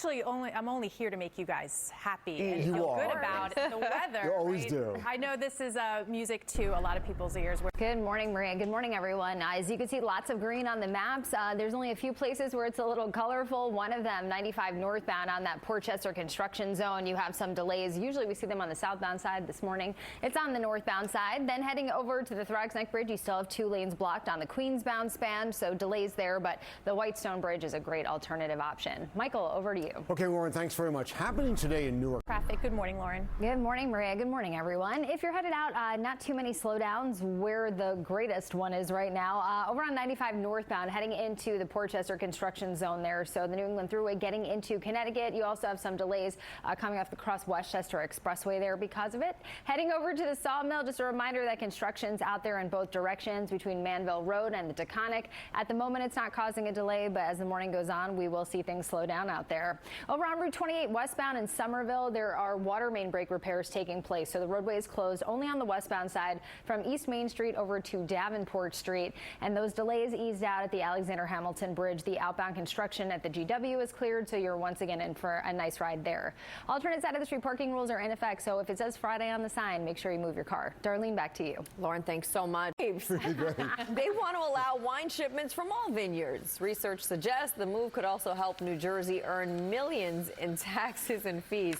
I'm only here to make you guys happy and You feel are. good about the weather. You always right? do. I know this is music to a lot of people's ears. Good morning, Maria. Good morning, everyone. As you can see, lots of green on the maps. There's only a few places where it's a little colorful. One of them, 95 northbound on that Portchester construction zone. You have some delays. Usually we see them on the southbound side. This morning it's on the northbound side. Then heading over to the Thrax Neck Bridge, you still have 2 lanes blocked on the Queensbound span, so delays there, but the Whitestone Bridge is a great alternative option. Michael, over to you. Okay, Lauren, thanks very much. Happening today in Newark. Traffic. Good morning, Lauren. Good morning, Maria. Good morning, everyone. If you're headed out, not too many slowdowns. Where the greatest one is right now, over on 95 northbound, heading into the Portchester construction zone there. So the New England Thruway getting into Connecticut. You also have some delays coming off the Cross Westchester Expressway there because of it. Heading over to the Sawmill, just a reminder that construction's out there in both directions between Manville Road and the Taconic. At the moment, it's not causing a delay, but as the morning goes on, we will see things slow down out there. Over on Route 28 westbound in Somerville, there are water main break repairs taking place. So the roadway is closed only on the westbound side from East Main Street over to Davenport Street. And those delays eased out at the Alexander Hamilton Bridge. The outbound construction at the GW is cleared, so you're once again in for a nice ride there. Alternate side of the street parking rules are in effect, so if it says Friday on the sign, make sure you move your car. Darlene, back to you. Lauren, thanks so much. They want to allow wine shipments from all vineyards. Research suggests the move could also help New Jersey earn millions in taxes and fees.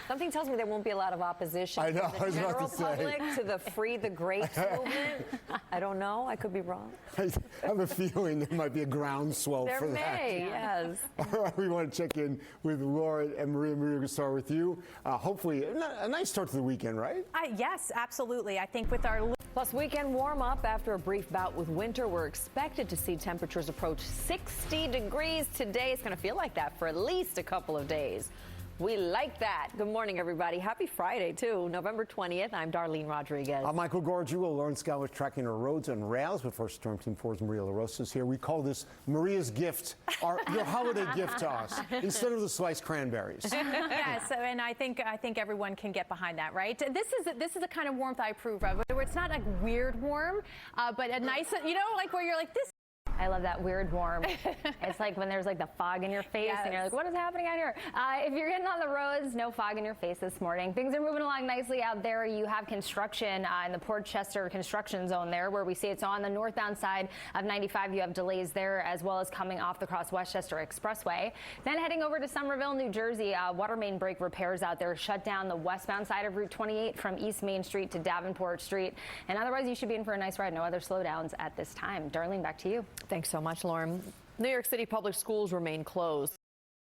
Something tells me there won't be a lot of opposition I know, from I the was about general to say. public to the Free the Grapes movement. I don't know. I could be wrong. I have a feeling there might be a groundswell There for that. may, yes. All right, we want to check in with Lauren and Maria. Maria, we're going to start with you. Hopefully, a nice start to the weekend, right? Yes, absolutely. I think with our Plus, weekend warm up after a brief bout with winter. We're expected to see temperatures approach 60 degrees today. It's going to feel like that for at least a couple of days. We like that. Good morning, everybody. Happy Friday, too. November 20th. I'm Darlene Rodriguez. I'm Michael Gorgiou. Lauren Scala tracking our roads and rails. But first, Storm Team 4's Maria LaRosa is here. We call this Maria's gift, your holiday gift to us, instead of the sliced cranberries. Yes, and I think everyone can get behind that, right? This is the kind of warmth I approve of. Where it's not like weird warm, but a nice, like where you're like this. I love that weird warm. It's like when there's like the fog in your face and you're like, what is happening out here? If you're getting on the roads, no fog in your face this morning. Things are moving along nicely out there. You have construction in the Portchester construction zone there where we see it's on the northbound side of 95. You have delays there as well as coming off the Cross Westchester Expressway. Then heading over to Somerville, New Jersey, water main break repairs out there shut down the westbound side of Route 28 from East Main Street to Davenport Street. And otherwise, you should be in for a nice ride. No other slowdowns at this time. Darlene, back to you. Thanks so much, Lauren. New York City public schools remain closed.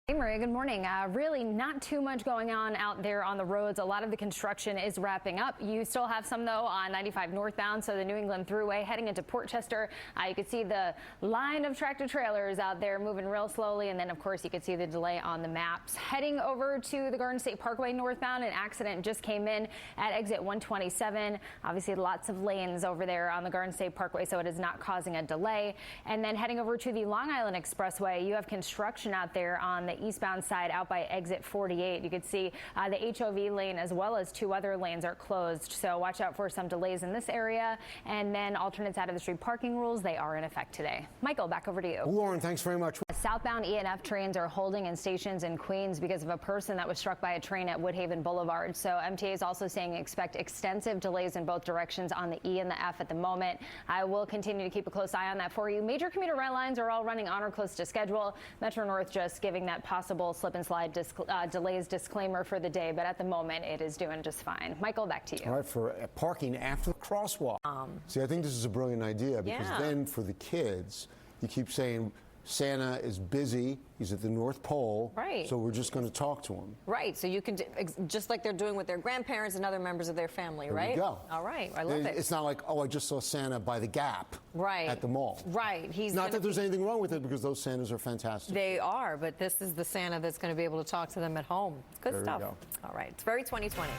Hey, Maria, good morning. Really not too much going on out there on the roads. A lot of the construction is wrapping up. You still have some, though, on 95 northbound, so the New England Thruway heading into Portchester. You can see the line of tractor trailers out there moving real slowly, and then, of course, you can see the delay on the maps. Heading over to the Garden State Parkway northbound, an accident just came in at exit 127. Obviously, lots of lanes over there on the Garden State Parkway, so it is not causing a delay. And then heading over to the Long Island Expressway, you have construction out there on the eastbound side out by exit 48. You can see the HOV lane as well as 2 other lanes are closed. So watch out for some delays in this area. And then alternates out of the street parking rules, they are in effect today. Michael, back over to you. Lauren, thanks very much. Southbound E&F trains are holding in stations in Queens because of a person that was struck by a train at Woodhaven Boulevard. So MTA is also saying expect extensive delays in both directions on the E and the F at the moment. I will continue to keep a close eye on that for you. Major commuter rail lines are all running on or close to schedule. Metro North just giving that possible slip and slide delays disclaimer for the day, but at the moment it is doing just fine. Michael, back to you. All right, for parking after the crosswalk. See, I think this is a brilliant idea because then for the kids, you keep saying Santa is busy. He's at the North Pole. Right. So we're just going to talk to him. Right. So you can, just like they're doing with their grandparents and other members of their family, right? There you go. All right. I love it. It's not like, oh, I just saw Santa by the Gap at the mall. Right. He's not that there's anything wrong with it because those Santas are fantastic. They are, but this is the Santa that's going to be able to talk to them at home. Good there stuff. You go. All right. It's very 2020.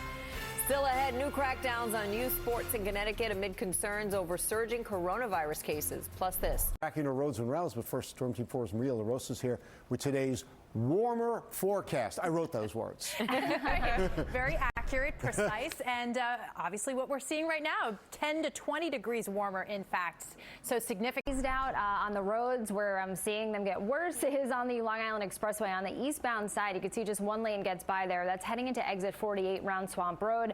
Still ahead, new crackdowns on youth sports in Connecticut amid concerns over surging coronavirus cases. Plus this. Tracking our roads and rails, but first, Storm Team 4's Maria LaRosa is here with today's warmer forecast. I wrote those words. Very accurate, precise, and obviously what we're seeing right now, 10 to 20 degrees warmer, in fact. So significant. Out on the roads where I'm seeing them get worse is on the Long Island Expressway. On the eastbound side, you can see just one lane gets by there. That's heading into exit 48 Round Swamp Road.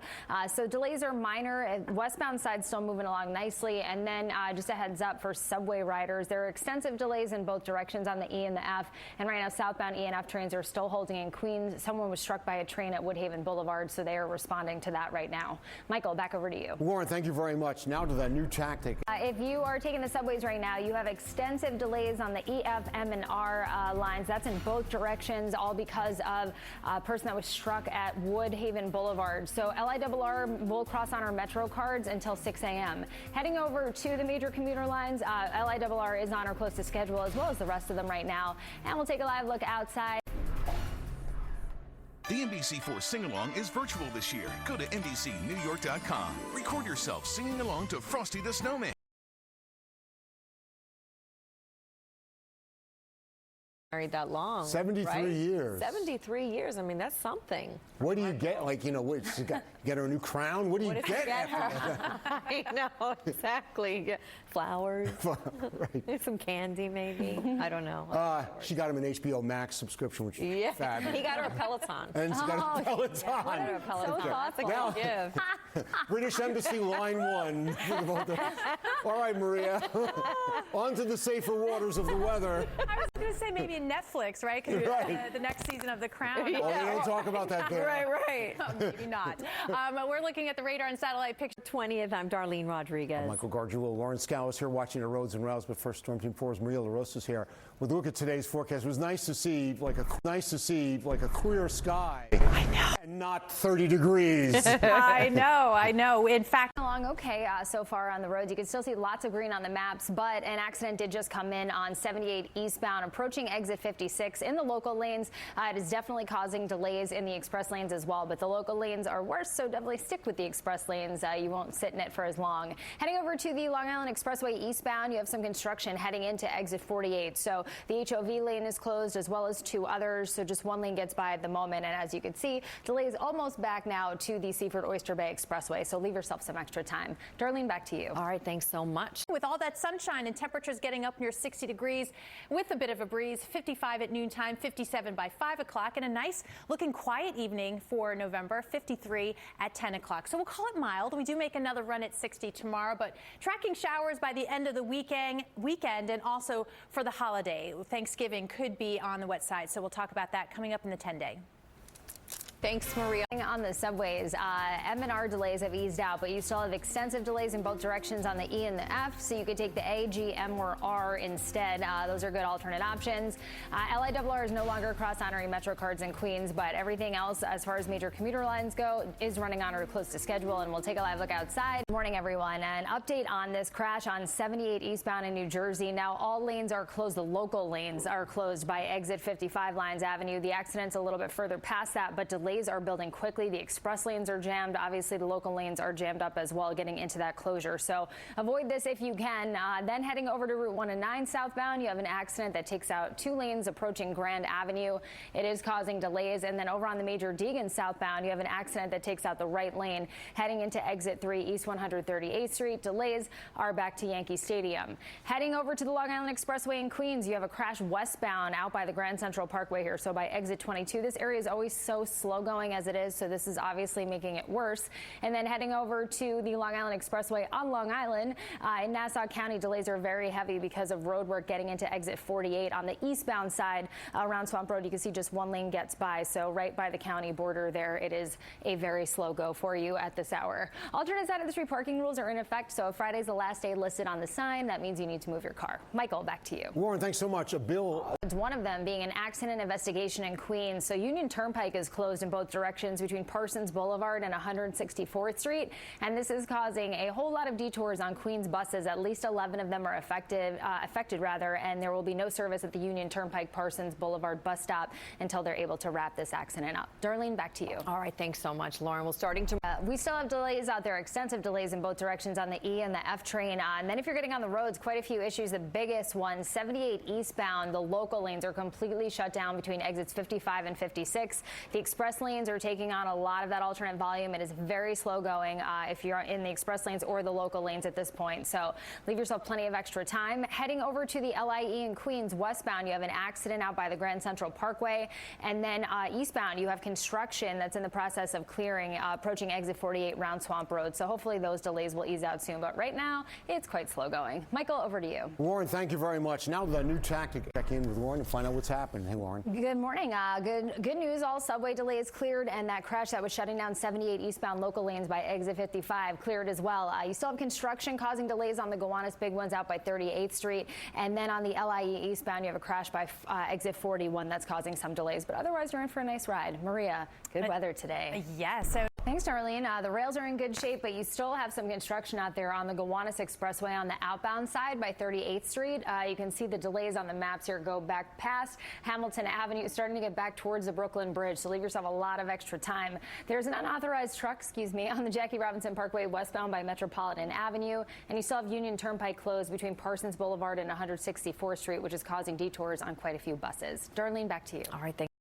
So delays are minor. Westbound side still moving along nicely. And then just a heads up for subway riders, there are extensive delays in both directions on the E and the F. And right now, southbound E and F trains are still holding in Queens. Someone was struck by a train at Woodhaven Boulevard, so they are responding to that right now. Michael, back over to you. Warren, thank you very much. Now to that new tactic. If you are taking the subways right now, you have extensive delays on the E, F, M, and R lines. That's in both directions, all because of a person that was struck at Woodhaven Boulevard. So LIRR will cross on our Metro cards until 6 a.m. Heading over to the major commuter lines, LIRR is on our close to schedule as well as the rest of them right now. And we'll take a live look outside. The NBC4 Sing-Along is virtual this year. Go to NBCNewYork.com. Record yourself singing along to Frosty the Snowman. Married that long. 73 right? years. 73 years. I mean, that's something. What do you get? Like, you know, what, you get her a new crown? What do you get after that? I know, exactly. Yeah. Flowers. Right. Some candy, maybe. I don't know. She got him an HBO Max subscription, which is Yeah. fabulous. He got her a Peloton. And she got a Peloton. Got her a Peloton. So That's a thoughtful. good gift. British Embassy, line 1. All right, Maria. On to the safer waters of the weather. I was going to say maybe Netflix, right? Because Right. the next season of The Crown. Oh, they don't talk about that there. Right. Maybe not. We're looking at the radar and satellite picture. 20th, I'm Darlene Rodriguez. Michael Gargiulo, Lauren Scala is here watching the roads and routes, but first, Storm Team 4's Maria LaRosa is here with a look at today's forecast. It was nice to see like a clear sky. I know. And not 30 degrees. I know. In fact, Along okay so far on the roads. You can still see lots of green on the maps, but an accident did just come in on 78 eastbound, approaching exit 56 in the local lanes. It is definitely causing delays in the express lanes as well, but the local lanes are worse, so definitely stick with the express lanes. You won't sit in it for as long. Heading over to the Long Island Expressway eastbound, you have some construction heading into exit 48. So the HOV lane is closed as well as 2 others, so just one lane gets by at the moment. And as you can see, delays almost back now to the Seaford Oyster Bay Expressway, so leave yourself some extra time. Darlene, back to you. All right, thanks so much. with all that sunshine and temperatures getting up near 60 degrees with a bit of a breeze, 55 at noontime, 57 by 5 o'clock, and a nice looking quiet evening for November, 53 at 10 o'clock. So we'll call it mild. We do make another run at 60 tomorrow, but tracking showers by the end of the weekend and also for the holiday. Thanksgiving could be on the wet side, so we'll talk about that coming up in the 10-day. Thanks, Maria. On the subways, M&R delays have eased out, but you still have extensive delays in both directions on the E and the F, so you could take the A, G, M, or R instead. Those are good alternate options. LIRR is no longer across honoring Metro cards in Queens, but everything else, as far as major commuter lines go, is running on or close to schedule, and we'll take a live look outside. Good morning, everyone. An update on this crash on 78 eastbound in New Jersey. Now, all lanes are closed. The local lanes are closed by exit 55 Lyons Avenue. The accident's a little bit further past that, but delays are building quickly. The express lanes are jammed. Obviously, the local lanes are jammed up as well, getting into that closure. So avoid this if you can. Then heading over to Route 1 and 9 southbound, you have an accident that takes out 2 lanes approaching Grand Avenue. It is causing delays. And then over on the Major Deegan southbound, you have an accident that takes out the right lane heading into exit 3 East 138th Street. Delays are back to Yankee Stadium. Heading over to the Long Island Expressway in Queens, you have a crash westbound out by the Grand Central Parkway here. So by exit 22, this area is always so slow going as it is, so this is obviously making it worse. And then heading over to the Long Island Expressway on Long Island in Nassau County, delays are very heavy because of road work getting into exit 48 on the eastbound side around Swamp Road. You can see just one lane gets by, so right by the county border there, it is a very slow go for you at this hour. Alternate side of the street parking rules are in effect, so if Friday's the last day listed on the sign, that means you need to move your car. Michael, back to you. Warren, thanks so much. A bill. One of them being an accident investigation in Queens, so Union Turnpike is closed in both directions between Parsons Boulevard and 164th Street. And this is causing a whole lot of detours on Queens buses. At least 11 of them are affected, and there will be no service at the Union Turnpike Parsons Boulevard bus stop until they're able to wrap this accident up. Darlene, back to you. All right, thanks so much, Lauren. Well, starting to... We still have delays out there, extensive delays in both directions on the E and the F train. And then if you're getting on the roads, quite a few issues. The biggest one, 78 eastbound, the local lanes are completely shut down between exits 55 and 56. The express lanes are taking on a lot of that alternate volume. It is very slow going if you're in the express lanes or the local lanes at this point. So leave yourself plenty of extra time. Heading over to the LIE in Queens westbound, you have an accident out by the Grand Central Parkway. And then eastbound, you have construction that's in the process of clearing, approaching exit 48 Round Swamp Road. So hopefully those delays will ease out soon. But right now, it's quite slow going. Michael, over to you. Lauren, thank you very much. Now the new tactic. Check in with Lauren and find out what's happening. Hey, Lauren. Good morning. Good news. All subway delays cleared, and that crash that was shutting down 78 eastbound local lanes by exit 55 cleared as well. You still have construction causing delays on the Gowanus big ones out by 38th Street, and then on the LIE eastbound, you have a crash by exit 41 that's causing some delays. But otherwise, you're in for a nice ride. Maria, good weather today. Yes. Thanks, Darlene. The rails are in good shape, but you still have some construction out there on the Gowanus Expressway on the outbound side by 38th Street. You can see the delays on the maps here go back past Hamilton Avenue, starting to get back towards the Brooklyn Bridge, so leave yourself a lot of extra time. There's an unauthorized truck, on the Jackie Robinson Parkway westbound by Metropolitan Avenue, and you still have Union Turnpike closed between Parsons Boulevard and 164th Street, which is causing detours on quite a few buses. Darlene, back to you. All right, thanks.